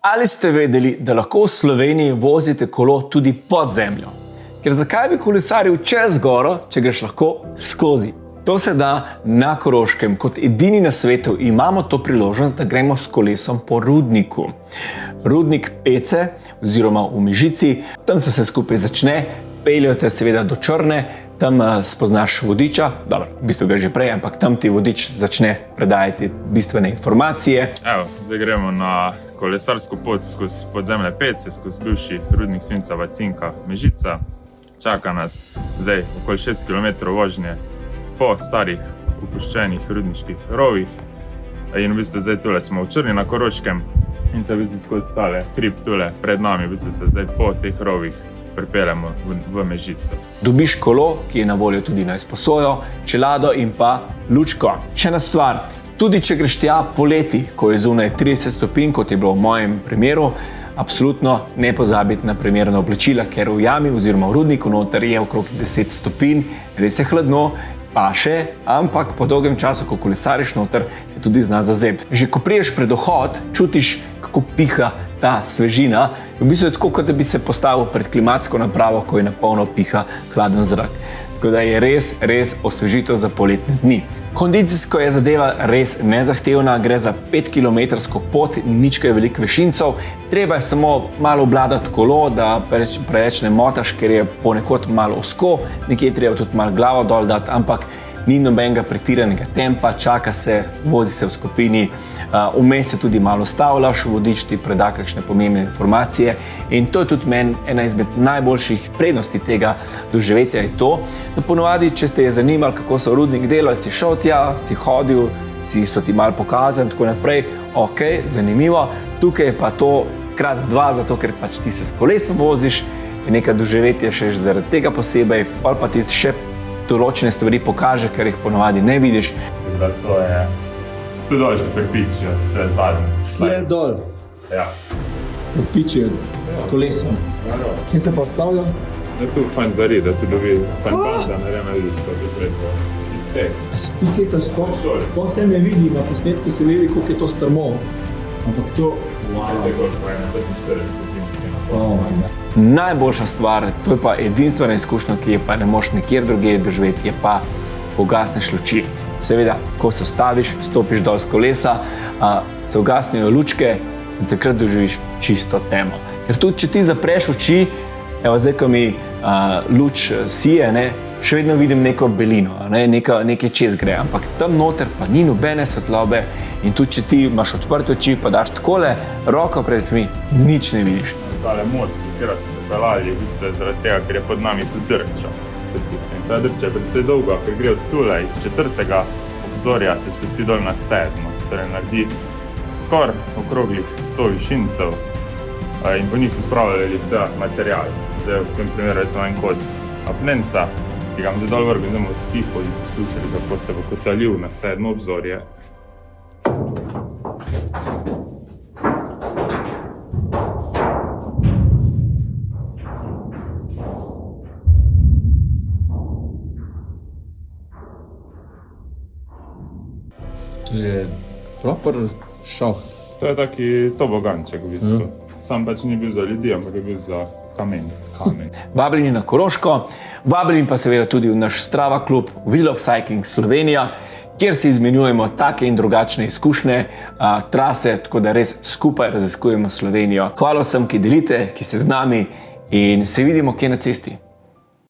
Ali ste vedeli, da lahko v Sloveniji vozite kolo tudi pod zemljo? Ker zakaj bi kolesaril čez goro, če greš lahko skozi? To se da na Koroškem. Kot edini na svetu imamo to priložnost, da gremo s kolesom po rudniku. Rudnik Pece oziroma v Mežici, tam se vse skupaj začne, peljejo te seveda do Črne, tam spoznaš vodiča, dobro, v bistvu ga že prej, ampak tam ti vodič začne predajati bistvene informacije. Evo, zdaj gremo na kolesarsko pot skozi podzemne Pece, skozi bivši rudnik svincava cinka Mežica. Čaka nas zdaj okoli 6 km vožnje po starih opuščenih rudniških rovih. In v bistvu zdaj tule smo v Črni na Koroškem in se v bistvu skozi tale hrib tule pred nami, v bistvu se zdaj po teh rovih pripeljemo v Mežico. Dobiš kolo, ki je na voljo tudi na izposojo, čelado in pa lučko. Še ena stvar, tudi če greš tja poleti, ko je zunaj 30 stopinj, kot je bilo v mojem primeru, absolutno ne pozabiti na primerna oblačila, ker v jami oziroma v rudniku noter je okrog 10 stopinj, res je hladno, paše, ampak po dolgem času, ko kolesariš noter, je tudi zna zazeb. Že ko priješ pred vhod, čutiš, kako piha ta svežina. V bistvu je tako, kot da bi se postavil pred klimatsko napravo, ko je na polno piha hladen zrak. Tako da je res osvežitev za poletne dni. Kondicijsko je zadeva res nezahtevna, gre za 5-kilometrsko pot, nič kaj veliko višincev. Treba je samo malo obvladati kolo, da preveč ne motaš, ker je ponekod malo ozko, nekje treba tudi malo glavo dol dati, ampak ni nobenega pretiranega tempa, čaka se, vozi se v skupini, vmes se tudi malo stavljaš, vodič ti preda kakšne pomembne informacije in to je tudi meni ena izmed najboljših prednosti tega doživetja je to, da ponovadi, če te je zanimalo, kako so rudnik delali, si šel tja, si hodil, so ti malo pokazali in tako naprej, ok, zanimivo, tukaj je pa to krat 2, zato ker pač ti se s kolesom voziš, je nekaj doživetje še zaradi tega posebej, pa ti še določene stvari pokaže, ker jih ponovadi ne vidiš. To je, tu dol se prepičijo, to je zadnji. Tle dol. Ja. Prepičijo s kolesom. Kje se pa stavlja? Da tu fajn zari, da tu dobi fajn banda, narejena vidiš, kot je predvo. Iztek. A se ti hecaš sploh se ne vidi, na posnetku se vidi, koliko je to strmo. Ampak to... Se gor fajn, 45 stopinski napor. Najboljša stvar, to je pa edinstvena izkušnja, ki je pa ne moš nikjer drugje doživeti, je pa ugasneš luči. Seveda, ko se ustaviš, stopiš dol s kolesa, se ugasnejo lučke in takrat doživiš čisto temo. Ker tudi, če ti zapreš oči, evo zdaj, ko mi luč sije, še vedno vidim neko belino, nekaj čez gre, ampak tam noter pa ni nobene svetlobe in tudi, če ti imaš odprte oči, pa daš takole roko pred očmi, nič ne vidiš. Tale most, ki se rad pripeljali, v bistvu zaradi tega, ker je pod nami tudi drča. In ta drča je predvsej dolga, ker gre od tule iz 4. obzorja se spusti dol na 7. Torej naredi skoraj okroglih 100 višincev in po njih so spravljali vse material. Zdaj v tem primeru je samo en kos apnenca, ki ga zdaj dol vrgel, da bomo tiho in poslušali, kako se bo kotalil na 7. obzorje. To je proper šaht. To je taki toboganček v bistvu. Sam pač ni bil za ljudi, ampak je bil za kamen. Vabljeni na Koroško, vabljeni pa seveda tudi v naš Strava klub Wheel of Cycling Slovenija, kjer si izmenjujemo take in drugačne izkušnje, trase, tako da res skupaj raziskujemo Slovenijo. Hvala vsem, ki delite, ki ste z nami in se vidimo kje na cesti.